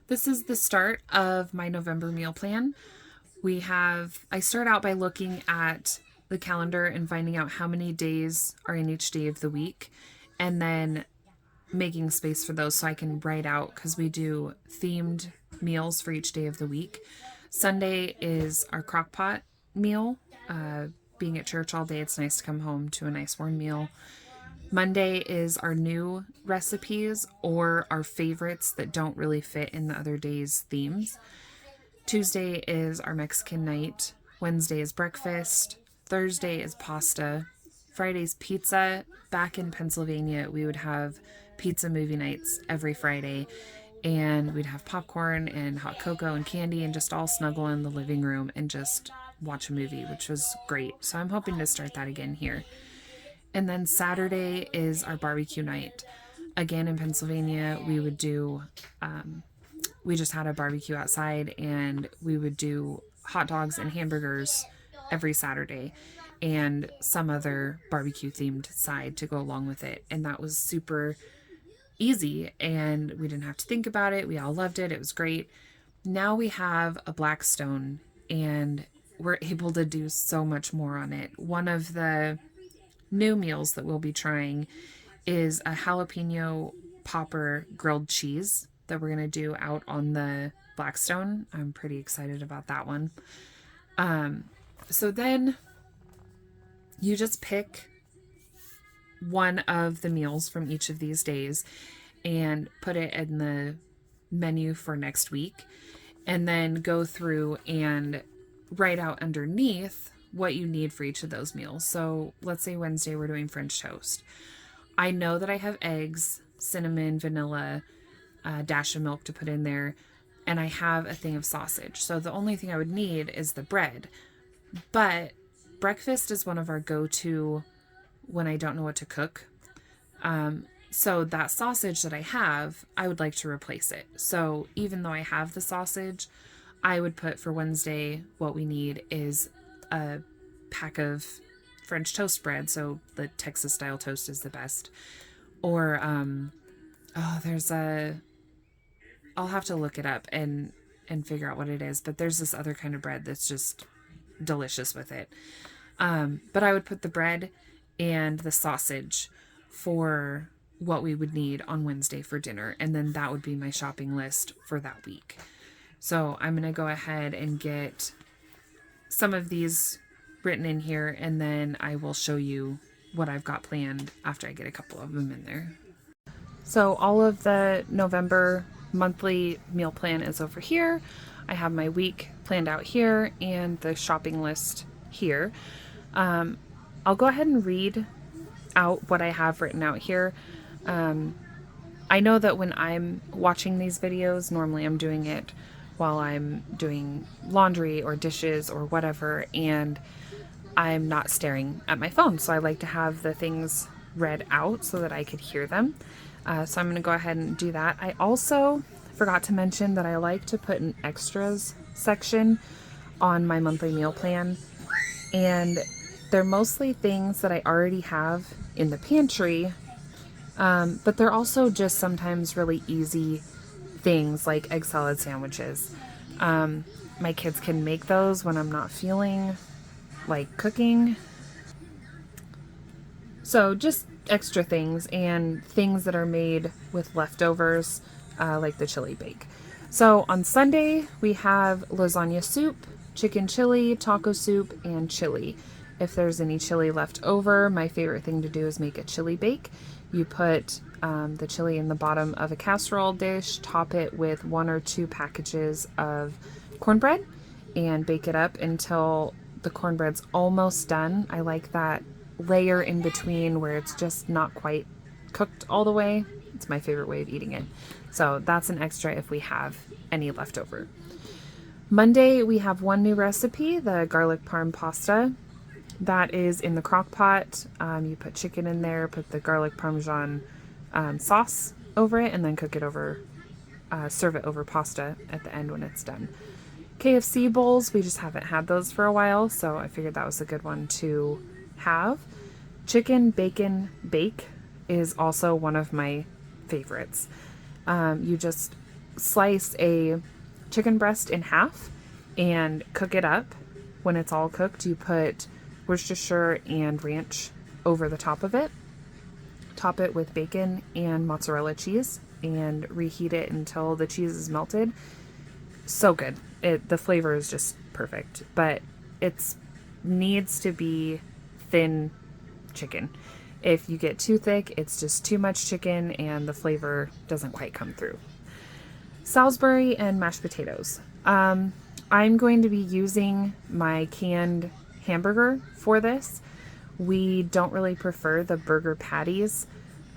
This is the start of my November meal plan. I start out by looking at the calendar and finding out how many days are in each day of the week, and then making space for those so I can write out, because we do themed meals for each day of the week. Sunday is our crock pot meal. Being at church all day, it's nice to come home to a nice warm meal. Monday is our new recipes or our favorites that don't really fit in the other day's themes. Tuesday is our Mexican night. Wednesday is breakfast. Thursday is pasta. Friday's pizza. Back in Pennsylvania, we would have pizza movie nights every Friday, and we'd have popcorn and hot cocoa and candy and just all snuggle in the living room and just watch a movie, which was great. So I'm hoping to start that again here. And then Saturday is our barbecue night. Again, in Pennsylvania, we just had a barbecue outside, and we would do hot dogs and hamburgers every Saturday and some other barbecue themed side to go along with it. And that was super easy, and we didn't have to think about it. We all loved it. It was great. Now we have a Blackstone, and we're able to do so much more on it. One of the new meals that we'll be trying is a jalapeno popper grilled cheese that we're going to do out on the Blackstone. I'm pretty excited about that one. So then you just pick one of the meals from each of these days and put it in the menu for next week, and then go through and write out underneath what you need for each of those meals. So let's say Wednesday we're doing French toast. I know that I have eggs, cinnamon, vanilla, dash of milk to put in there, and I have a thing of sausage. So the only thing I would need is the bread. But breakfast is one of our go-to when I don't know what to cook. So that sausage that I have, I would like to replace it. So even though I have the sausage, I would put for Wednesday, what we need is a pack of French toast bread. So the Texas style toast is the best. Or, I'll have to look it up and figure out what it is, but there's this other kind of bread that's just delicious with it. But I would put the bread and the sausage for what we would need on Wednesday for dinner. And then that would be my shopping list for that week. So I'm going to go ahead and get some of these written in here, and then I will show you what I've got planned after I get a couple of them in there. So all of the November monthly meal plan is over here. I have my week planned out here and the shopping list here. I'll go ahead and read out what I have written out here. I know that when I'm watching these videos, normally I'm doing it while I'm doing laundry or dishes or whatever, and I'm not staring at my phone. So I like to have the things read out so that I could hear them. So I'm going to go ahead and do that. I also forgot to mention that I like to put an extras section on my monthly meal plan, and they're mostly things that I already have in the pantry, but they're also just sometimes really easy things like egg salad sandwiches. My kids can make those when I'm not feeling like cooking. So just extra things and things that are made with leftovers, like the chili bake. So on Sunday, we have lasagna soup, chicken chili, taco soup, and chili. If there's any chili left over, my favorite thing to do is make a chili bake. You put the chili in the bottom of a casserole dish, top it with 1 or 2 packages of cornbread, and bake it up until the cornbread's almost done. I like that layer in between where it's just not quite cooked all the way. It's my favorite way of eating it. So that's an extra if we have any left over. Monday, we have one new recipe, the garlic parm pasta. That is in the crock pot. You put chicken in there, put the garlic parmesan sauce over it, and then cook it over, serve it over pasta at the end when it's done. KFC bowls, we just haven't had those for a while, so I figured that was a good one to have. Chicken bacon bake is also one of my favorites. You just slice a chicken breast in half and cook it up. When it's all cooked, you put Worcestershire and ranch over the top of it. Top it with bacon and mozzarella cheese and reheat it until the cheese is melted. So good. The flavor is just perfect, but it needs to be thin chicken. If you get too thick, it's just too much chicken and the flavor doesn't quite come through. Salisbury and mashed potatoes. I'm going to be using my canned hamburger for this. We don't really prefer the burger patties,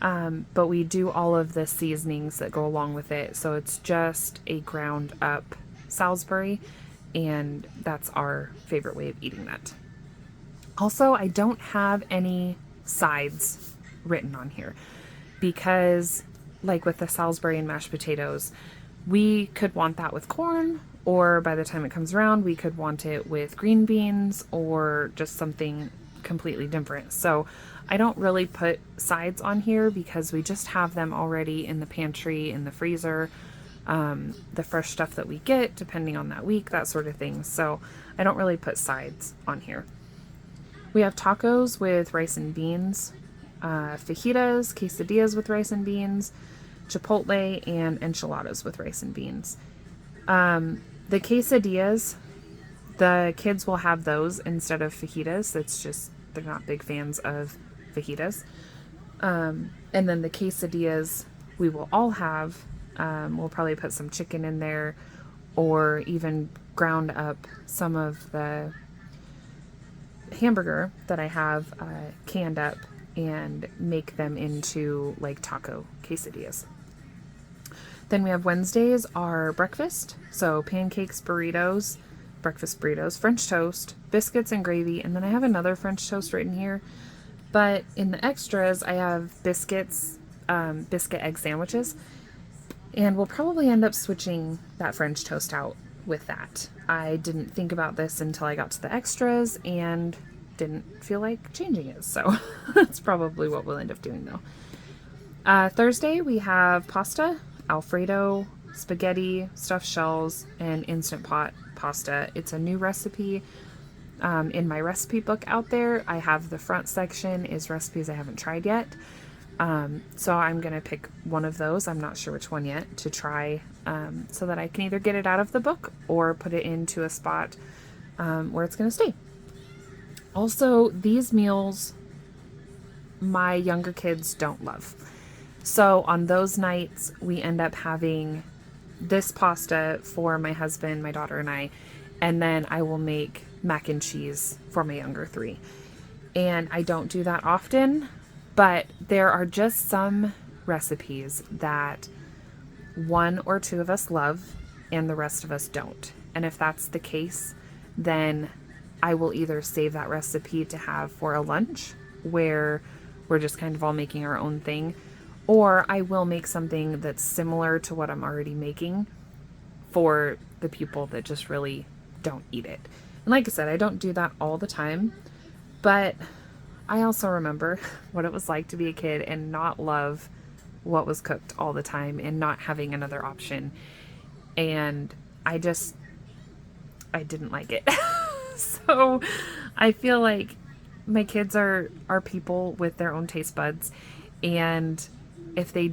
but we do all of the seasonings that go along with it. So it's just a ground up Salisbury, and that's our favorite way of eating that. Also, I don't have any sides written on here because, like with the Salisbury and mashed potatoes, we could want that with corn, or by the time it comes around, we could want it with green beans or just something completely different. So I don't really put sides on here because we just have them already in the pantry, in the freezer, the fresh stuff that we get depending on that week, that sort of thing. So I don't really put sides on here. We have tacos with rice and beans, fajitas, quesadillas with rice and beans, chipotle, and enchiladas with rice and beans. The quesadillas, the kids will have those instead of fajitas. It's just, they're not big fans of fajitas. And then the quesadillas we will all have. We'll probably put some chicken in there or even ground up some of the hamburger that I have canned up and make them into like taco quesadillas. Then we have Wednesdays are breakfast. So pancakes, burritos, breakfast burritos, French toast, biscuits and gravy. And then I have another French toast written here. But in the extras, I have biscuits, biscuit egg sandwiches. And we'll probably end up switching that French toast out with that. I didn't think about this until I got to the extras and didn't feel like changing it. So that's probably what we'll end up doing though. Thursday we have pasta, Alfredo, spaghetti, stuffed shells, and Instant Pot pasta. It's a new recipe. In my recipe book out there, I have the front section is recipes I haven't tried yet. So I'm going to pick one of those. I'm not sure which one yet to try, so that I can either get it out of the book or put it into a spot, where it's going to stay. Also, these meals, my younger kids don't love. So on those nights, we end up having this pasta for my husband, my daughter, and I, and then I will make mac and cheese for my younger three. And I don't do that often, but there are just some recipes that one or two of us love and the rest of us don't. And if that's the case, then I will either save that recipe to have for a lunch where we're just kind of all making our own thing, or I will make something that's similar to what I'm already making for the people that just really don't eat it. And like I said, I don't do that all the time, but I also remember what it was like to be a kid and not love what was cooked all the time and not having another option. And I didn't like it. So I feel like my kids are people with their own taste buds. And if they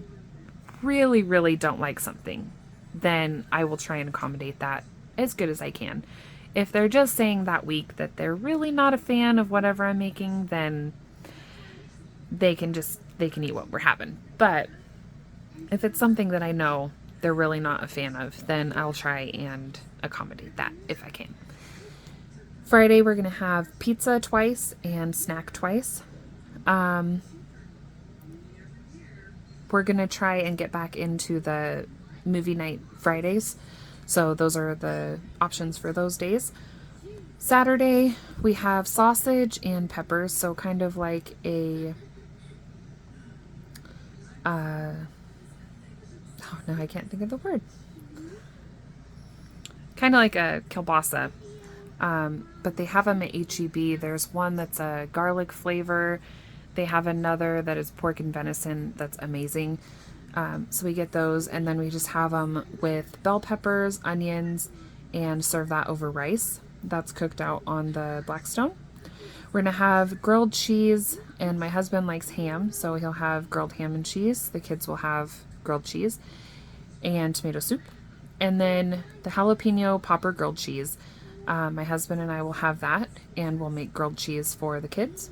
really, really don't like something, then I will try and accommodate that as good as I can. If they're just saying that week that they're really not a fan of whatever I'm making, then they can eat what we're having. But if it's something that I know they're really not a fan of, then I'll try and accommodate that if I can. Friday, we're going to have pizza twice and snack twice. We're going to try and get back into the movie night Fridays. So those are the options for those days. Saturday, we have sausage and peppers. So kind of like a, oh no, I can't think of the word. Kind of like a kielbasa. But they have them at H-E-B. There's one that's a garlic flavor. They have another that is pork and venison that's amazing. So we get those, and then we just have them with bell peppers, onions, and serve that over rice. That's cooked out on the Blackstone. We're going to have grilled cheese, and my husband likes ham, so he'll have grilled ham and cheese. The kids will have grilled cheese and tomato soup. And then the jalapeno popper grilled cheese. My husband and I will have that, and we'll make grilled cheese for the kids.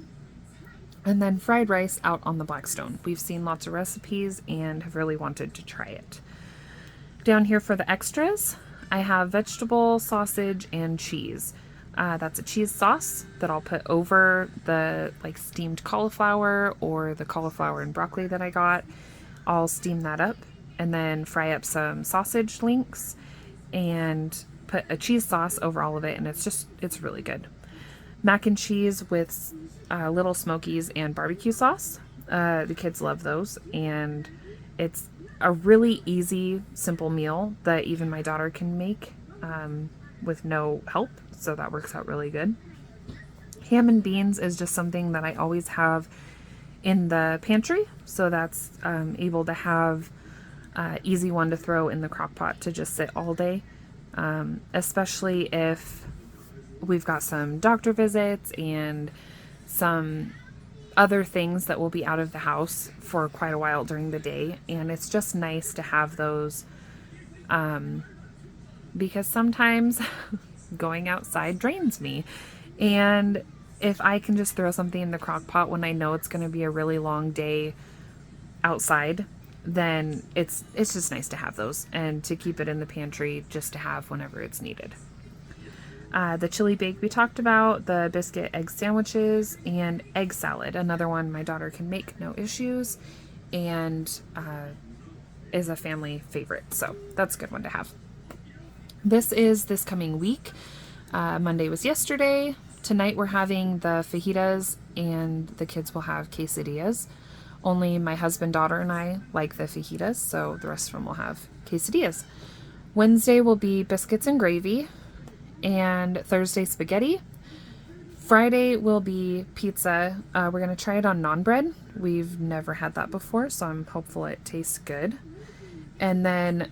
And then fried rice out on the Blackstone. We've seen lots of recipes and have really wanted to try it. Down here for the extras, I have vegetable, sausage, and cheese. That's a cheese sauce that I'll put over the steamed cauliflower or the cauliflower and broccoli that I got. I'll steam that up and then fry up some sausage links and put a cheese sauce over all of it, and it's really good. Mac and cheese with Little Smokies and barbecue sauce. The kids love those, and it's a really easy, simple meal that even my daughter can make with no help, so that works out really good. Ham and beans is just something that I always have in the pantry, so that's able to have easy one to throw in the crock pot to just sit all day, especially if we've got some doctor visits and some other things that will be out of the house for quite a while during the day. And it's just nice to have those because sometimes going outside drains me. And if I can just throw something in the crock pot when I know it's going to be a really long day outside, then it's just nice to have those and to keep it in the pantry just to have whenever it's needed. The chili bake we talked about, the biscuit egg sandwiches, and egg salad. Another one my daughter can make, no issues, and is a family favorite. So that's a good one to have. This is this coming week. Monday was yesterday. Tonight we're having the fajitas, and the kids will have quesadillas. Only my husband, daughter, and I like the fajitas, so the rest of them will have quesadillas. Wednesday will be biscuits and gravy, and Thursday spaghetti. Friday will be pizza. We're going to try it on naan bread. We've never had that before, so I'm hopeful it tastes good. And then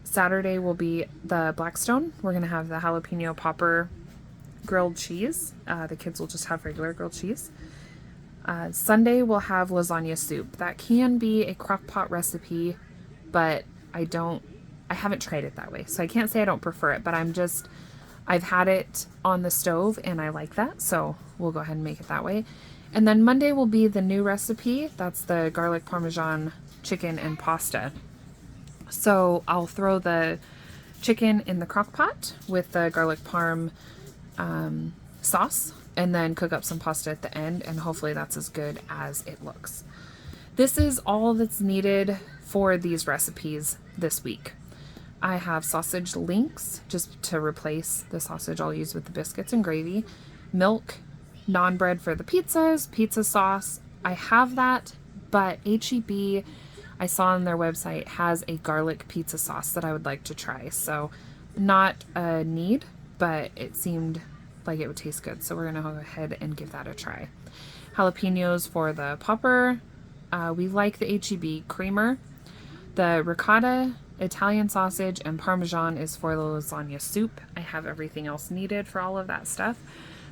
Saturday will be the Blackstone. We're going to have the jalapeno popper grilled cheese. The kids will just have regular grilled cheese. Sunday we'll have lasagna soup. That can be a crock pot recipe, but I haven't tried it that way, so I can't say I don't prefer it, but I've had it on the stove and I like that, so we'll go ahead and make it that way. And then Monday will be the new recipe. That's the garlic parmesan chicken and pasta. So I'll throw the chicken in the crock pot with the garlic parm sauce, and then cook up some pasta at the end, and hopefully that's as good as it looks. This is all that's needed for these recipes this week. I have sausage links just to replace the sausage I'll use with the biscuits and gravy, milk, naan bread for the pizzas, pizza sauce. I have that, but H-E-B, I saw on their website, has a garlic pizza sauce that I would like to try. So not a need, but it seemed like it would taste good, so we're gonna go ahead and give that a try. Jalapenos for the popper. We like the H-E-B creamer. The ricotta, Italian sausage, and Parmesan is for the lasagna soup. I have everything else needed for all of that stuff,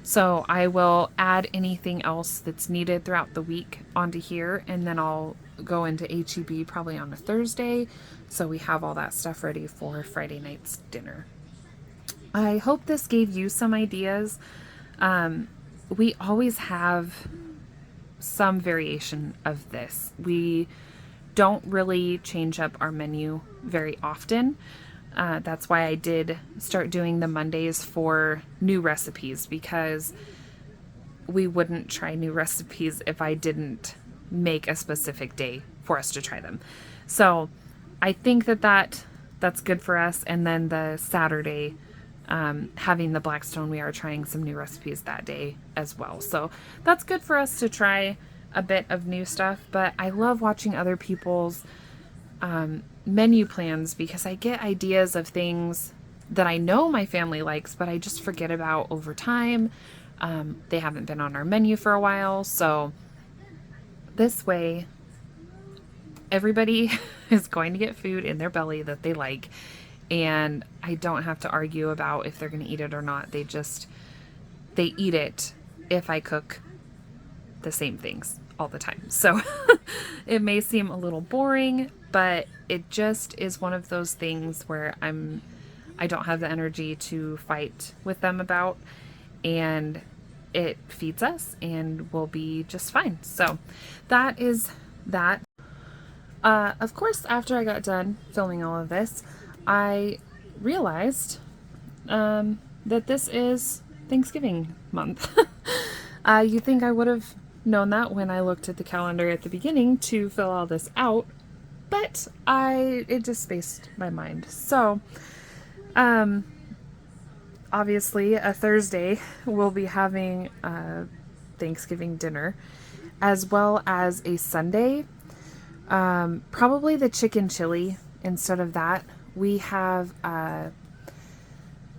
so I will add anything else that's needed throughout the week onto here, and then I'll go into H-E-B probably on a Thursday, so we have all that stuff ready for Friday night's dinner. I hope this gave you some ideas. We always have some variation of this. We don't really change up our menu very often. That's why I did start doing the Mondays for new recipes, because we wouldn't try new recipes if I didn't make a specific day for us to try them. So I think that's good for us. And then the Saturday, having the Blackstone, we are trying some new recipes that day as well. So that's good for us to try a bit of new stuff. But I love watching other people's menu plans, because I get ideas of things that I know my family likes, but I just forget about over time. They haven't been on our menu for a while. So this way, everybody is going to get food in their belly that they like, and I don't have to argue about if they're going to eat it or not. They eat it if I cook the same things all the time. So it may seem a little boring, but it just is one of those things where I don't have the energy to fight with them about, and it feeds us and we'll be just fine. So that is that. Of course, after I got done filming all of this, I realized that this is Thanksgiving month. You think I would have known that when I looked at the calendar at the beginning to fill all this out, but it just spaced my mind. So, obviously, a Thursday we'll be having Thanksgiving dinner, as well as a Sunday. Probably the chicken chili instead of that. We have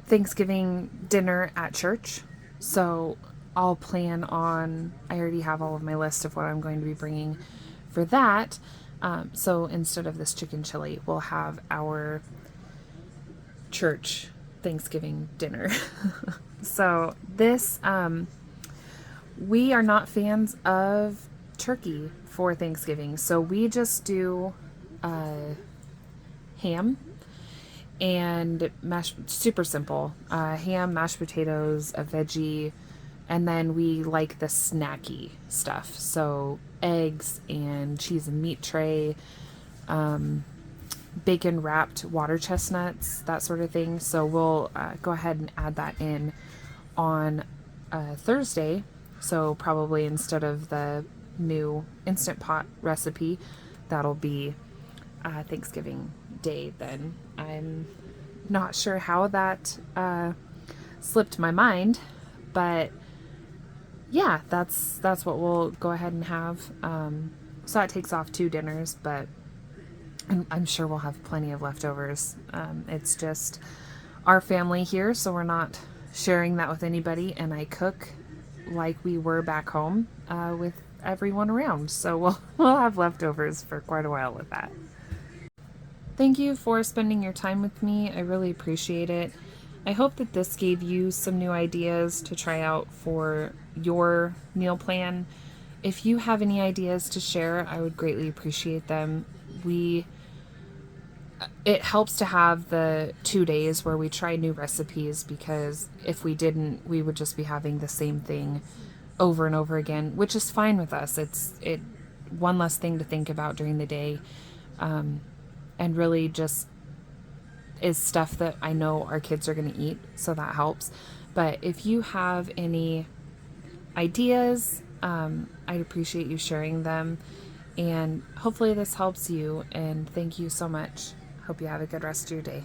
Thanksgiving dinner at church, so I'll plan on, I already have all of my list of what I'm going to be bringing for that. So instead of this chicken chili, we'll have our church Thanksgiving dinner. So this, we are not fans of turkey for Thanksgiving, so we just do ham and super simple ham, mashed potatoes, a veggie, and then we like the snacky stuff, so eggs and cheese and meat tray, bacon wrapped water chestnuts, that sort of thing. So we'll go ahead and add that in on Thursday. So probably instead of the new Instant Pot recipe, that'll be Thanksgiving Day then. I'm not sure how that slipped my mind, but yeah, that's what we'll go ahead and have. So that takes off 2 dinners, but I'm sure we'll have plenty of leftovers. It's just our family here, so we're not sharing that with anybody, and I cook like we were back home with everyone around, so we'll have leftovers for quite a while with that. Thank you for spending your time with me. I really appreciate it. I hope that this gave you some new ideas to try out for your meal plan. If you have any ideas to share, I would greatly appreciate them. It helps to have the 2 days where we try new recipes, because if we didn't, we would just be having the same thing over and over again, which is fine with us. It's one less thing to think about during the day, and really just is stuff that I know our kids are going to eat, so that helps. But if you have any ideas, I'd appreciate you sharing them, and hopefully this helps you, and thank you so much. Hope you have a good rest of your day.